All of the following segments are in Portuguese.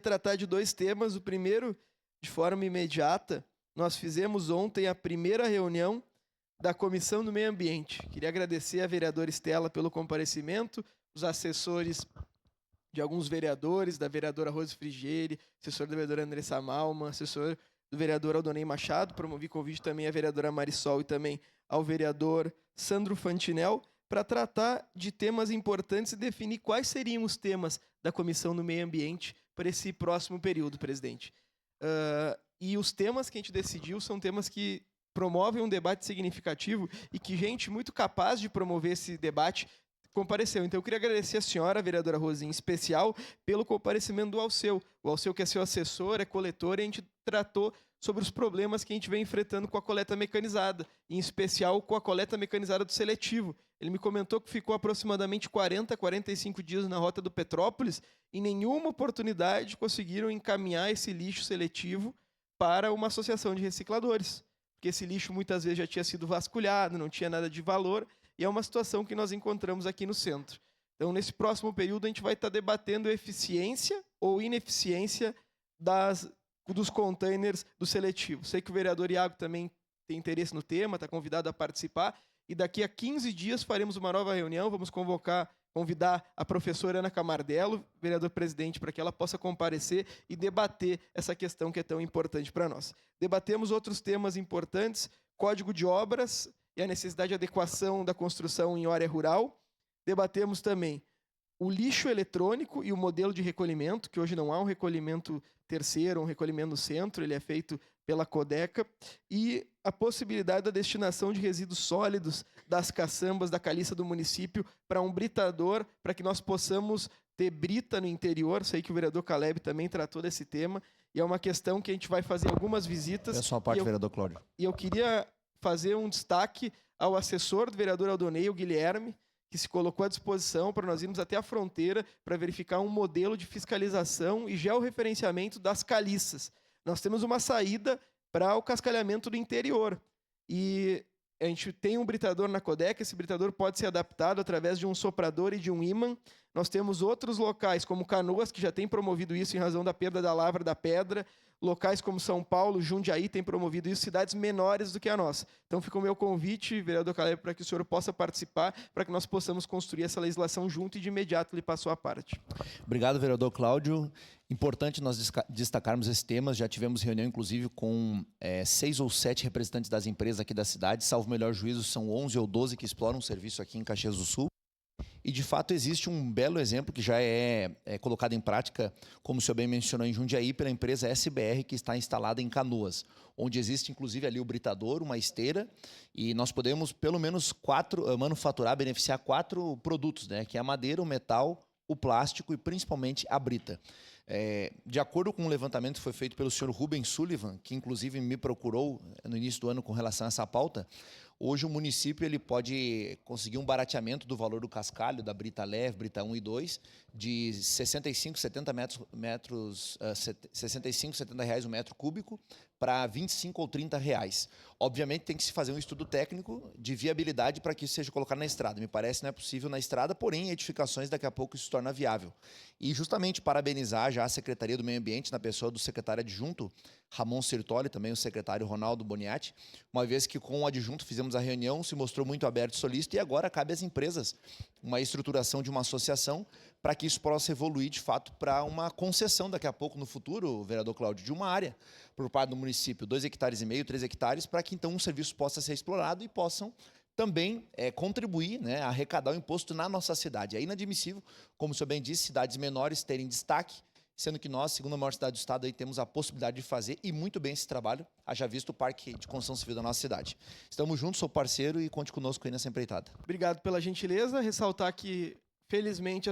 tratar de dois temas. O primeiro, de forma imediata, nós fizemos ontem a primeira reunião da Comissão do Meio Ambiente. Queria agradecer à vereadora Estela pelo comparecimento, os assessores de alguns vereadores, da vereadora Rose Frigieri, assessor da vereadora Andressa Malman, assessor do vereador Aldonei Machado, promovi convite também à vereadora Marisol e também ao vereador Sandro Fantinel, para tratar de temas importantes e definir quais seriam os temas da Comissão do Meio Ambiente para esse próximo período, presidente. E os temas que a gente decidiu são temas que promovem um debate significativo e que gente muito capaz de promover esse debate compareceu. Então eu queria agradecer a senhora, a vereadora Rosa, em especial, pelo comparecimento do Alceu. O Alceu, que é seu assessor, é coletor, e a gente tratou sobre os problemas que a gente vem enfrentando com a coleta mecanizada, em especial com a coleta mecanizada do seletivo. Ele me comentou que ficou aproximadamente 40, 45 dias na rota do Petrópolis e em nenhuma oportunidade conseguiram encaminhar esse lixo seletivo para uma associação de recicladores, porque esse lixo muitas vezes já tinha sido vasculhado, não tinha nada de valor, e é uma situação que nós encontramos aqui no centro. Então, nesse próximo período, a gente vai estar debatendo a eficiência ou ineficiência dos containers do seletivo. Sei que o vereador Iago também tem interesse no tema, está convidado a participar, e daqui a 15 dias faremos uma nova reunião, vamos convidar a professora Ana Camardello, vereador presidente, para que ela possa comparecer e debater essa questão que é tão importante para nós. Debatemos outros temas importantes, Código de Obras e a necessidade de adequação da construção em área rural. Debatemos também o lixo eletrônico e o modelo de recolhimento, que hoje não há um recolhimento terceiro, um recolhimento no centro, ele é feito pela Codeca, e a possibilidade da destinação de resíduos sólidos das caçambas da caliça do município para um britador, para que nós possamos ter brita no interior. Sei que o vereador Caleb também tratou desse tema, e é uma questão que a gente vai fazer algumas visitas. É a sua parte, vereador Cláudio. E eu queria fazer um destaque ao assessor do vereador Aldonei, o Guilherme, que se colocou à disposição para nós irmos até a fronteira para verificar um modelo de fiscalização e georreferenciamento das caliças. Nós temos uma saída para o cascalhamento do interior. E a gente tem um britador na Codeca, esse britador pode ser adaptado através de um soprador e de um ímã. Nós temos outros locais, como Canoas, que já tem promovido isso em razão da perda da lavra da pedra. Locais como São Paulo, Jundiaí tem promovido isso, cidades menores do que a nossa. Então fica o meu convite, vereador Caleb, para que o senhor possa participar, para que nós possamos construir essa legislação junto e de imediato lhe passo a parte. Obrigado, vereador Cláudio. Importante nós destacarmos esse tema. Já tivemos reunião, inclusive, com 6 ou 7 representantes das empresas aqui da cidade. Salvo o melhor juízo, são 11 ou 12 que exploram o serviço aqui em Caxias do Sul. E, de fato, existe um belo exemplo que já é colocado em prática, como o senhor bem mencionou, em Jundiaí, pela empresa SBR, que está instalada em Canoas, onde existe, inclusive, ali o britador, uma esteira, e nós podemos, pelo menos, manufaturar, beneficiar 4 produtos, né, que é a madeira, o metal, o plástico e, principalmente, a brita. De acordo com um levantamento que foi feito pelo senhor Rubens Sullivan, que, inclusive, me procurou no início do ano com relação a essa pauta, hoje o município ele pode conseguir um barateamento do valor do cascalho, da brita leve, brita 1 e 2, de 65, 70 reais o metro cúbico para 25 ou 30 reais. Obviamente tem que se fazer um estudo técnico de viabilidade para que isso seja colocado na estrada. Me parece que não é possível na estrada, porém edificações daqui a pouco isso se torna viável. E justamente parabenizar já a Secretaria do Meio Ambiente, na pessoa do secretário adjunto Ramon Sertoli, também o secretário Ronaldo Boniati, uma vez que com o adjunto fizemos a reunião, se mostrou muito aberto e solícito, e agora cabe às empresas uma estruturação de uma associação para que isso possa evoluir, de fato, para uma concessão daqui a pouco, no futuro, vereador Cláudio, de uma área por parte do município, 2,5 hectares, 3 hectares, para que então um serviço possa ser explorado e possam também contribuir, né, a arrecadar o imposto na nossa cidade. É inadmissível, como o senhor bem disse, cidades menores terem destaque, sendo que nós, segunda maior cidade do estado, aí temos a possibilidade de fazer, e muito bem esse trabalho, haja visto o Parque de Construção Civil da nossa cidade. Estamos juntos, sou parceiro e conte conosco aí nessa empreitada. Obrigado pela gentileza. Ressaltar que, felizmente,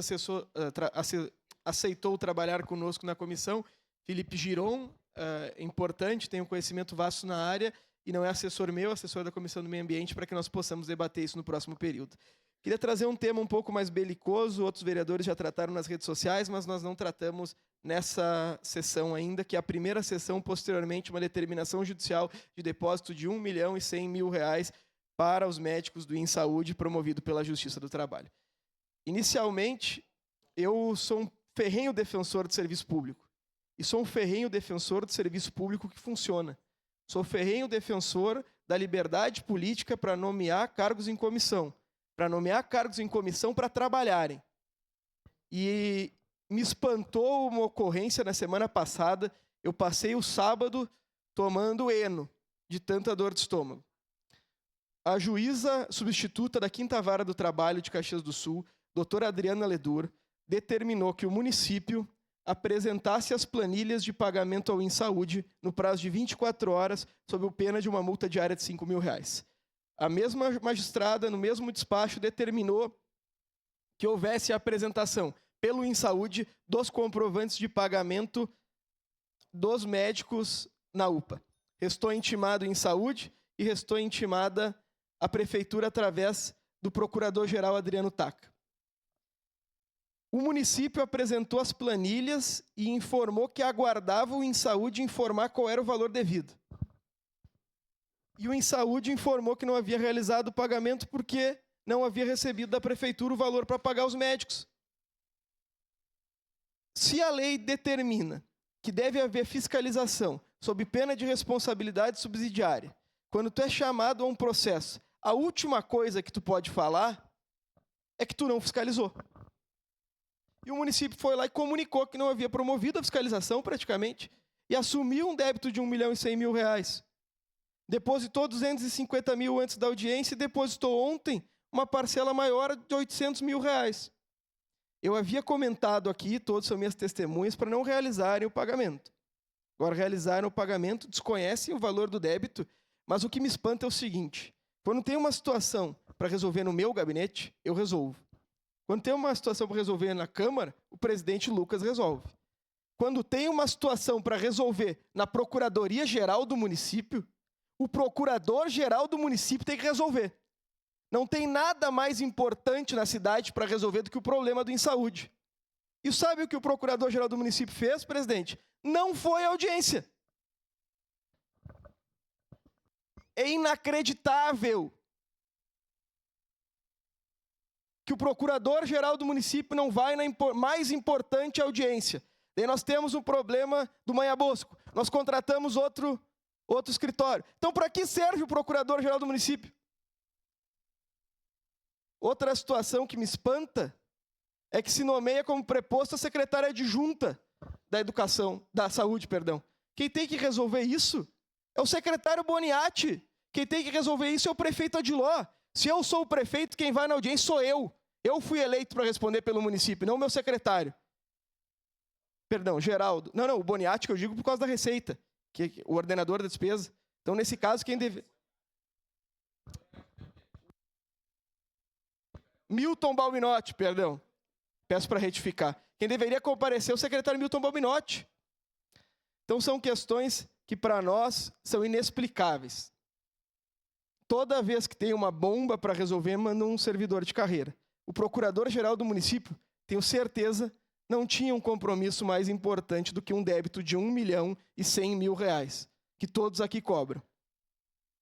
aceitou trabalhar conosco na comissão Felipe Giron, importante, tem um conhecimento vasto na área, e não é assessor meu, assessor da Comissão do Meio Ambiente, para que nós possamos debater isso no próximo período. Queria trazer um tema um pouco mais belicoso, outros vereadores já trataram nas redes sociais, mas nós não tratamos nessa sessão ainda, que é a primeira sessão, posteriormente, uma determinação judicial de depósito de R$1.100.000 para os médicos do InSaúde, promovido pela Justiça do Trabalho. Inicialmente, eu sou um ferrenho defensor do serviço público. e sou um ferrenho defensor do serviço público que funciona. Sou ferrenho defensor da liberdade política para nomear cargos em comissão. Para nomear cargos em comissão para trabalharem. E me espantou uma ocorrência na semana passada. Eu passei o sábado tomando Eno, de tanta dor de estômago. A juíza substituta da 5ª Vara do Trabalho de Caxias do Sul, doutora Adriana Ledur, determinou que o município apresentasse as planilhas de pagamento ao InSaúde no prazo de 24 horas, sob o pena de uma multa diária de R$5.000. A mesma magistrada, no mesmo despacho, determinou que houvesse a apresentação pelo InSaúde dos comprovantes de pagamento dos médicos na UPA. Restou intimado o InSaúde e restou intimada a Prefeitura através do Procurador-Geral Adriano Taca. O município apresentou as planilhas e informou que aguardava o InSaúde informar qual era o valor devido. E o InSaúde informou que não havia realizado o pagamento porque não havia recebido da Prefeitura o valor para pagar os médicos. Se a lei determina que deve haver fiscalização sob pena de responsabilidade subsidiária, quando tu é chamado a um processo, a última coisa que tu pode falar é que tu não fiscalizou. E o município foi lá e comunicou que não havia promovido a fiscalização, praticamente, e assumiu um débito de R$1.100.000. Depositou R$250.000 antes da audiência e depositou ontem uma parcela maior de R$800.000. Eu havia comentado aqui, todos são minhas testemunhas, para não realizarem o pagamento. Agora realizaram o pagamento, desconhecem o valor do débito, mas o que me espanta é o seguinte: quando tem uma situação para resolver no meu gabinete, eu resolvo. Quando tem uma situação para resolver na Câmara, o presidente Lucas resolve. Quando tem uma situação para resolver na Procuradoria-Geral do município, o Procurador-Geral do município tem que resolver. Não tem nada mais importante na cidade para resolver do que o problema do InSaúde. E sabe o que o Procurador-Geral do município fez, presidente? Não foi à audiência. É inacreditável que o Procurador-Geral do município não vai na mais importante audiência. Daí nós temos um problema do Manha Bosco. Nós contratamos outro escritório. Então, para que serve o Procurador-Geral do município? Outra situação que me espanta é que se nomeia como preposto a secretária adjunta da saúde. Quem tem que resolver isso é o secretário Boniatti. Quem tem que resolver isso é o prefeito Adiló. Se eu sou o prefeito, quem vai na audiência sou eu. Eu fui eleito para responder pelo município, não o meu secretário. Perdão, Geraldo. Não, o Boniatti que eu digo por causa da receita, que é o ordenador da despesa. Então, nesse caso, quem deve... Milton Balbinotti, perdão. Peço para retificar. Quem deveria comparecer é o secretário Milton Balbinotti. Então, são questões que, para nós, são inexplicáveis. Toda vez que tem uma bomba para resolver, manda um servidor de carreira. O Procurador-Geral do município, tenho certeza, não tinha um compromisso mais importante do que um débito de R$1.100.000, que todos aqui cobram.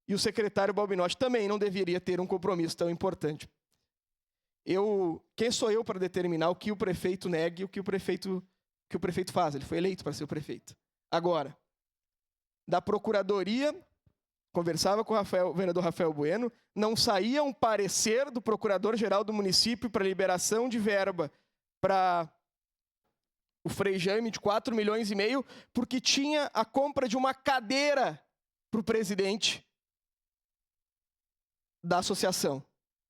E o secretário Balbinotti também não deveria ter um compromisso tão importante. Quem sou eu para determinar o que o prefeito nega e o que o prefeito faz? Ele foi eleito para ser o prefeito. Agora, da Procuradoria, conversava com o vereador Rafael Bueno, não saía um parecer do Procurador-Geral do município para liberação de verba para o Frei Jaime de R$4,5 milhões, porque tinha a compra de uma cadeira para o presidente da associação.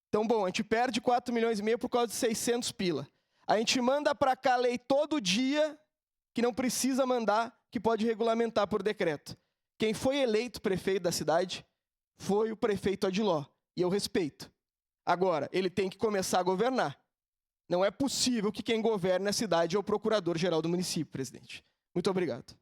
Então, bom, a gente perde R$4,5 milhões por causa de 600 pila. A gente manda para cá a lei todo dia, que não precisa mandar, que pode regulamentar por decreto. Quem foi eleito prefeito da cidade foi o prefeito Adiló, e eu respeito. Agora, ele tem que começar a governar. Não é possível que quem governe a cidade é o Procurador-Geral do município, presidente. Muito obrigado.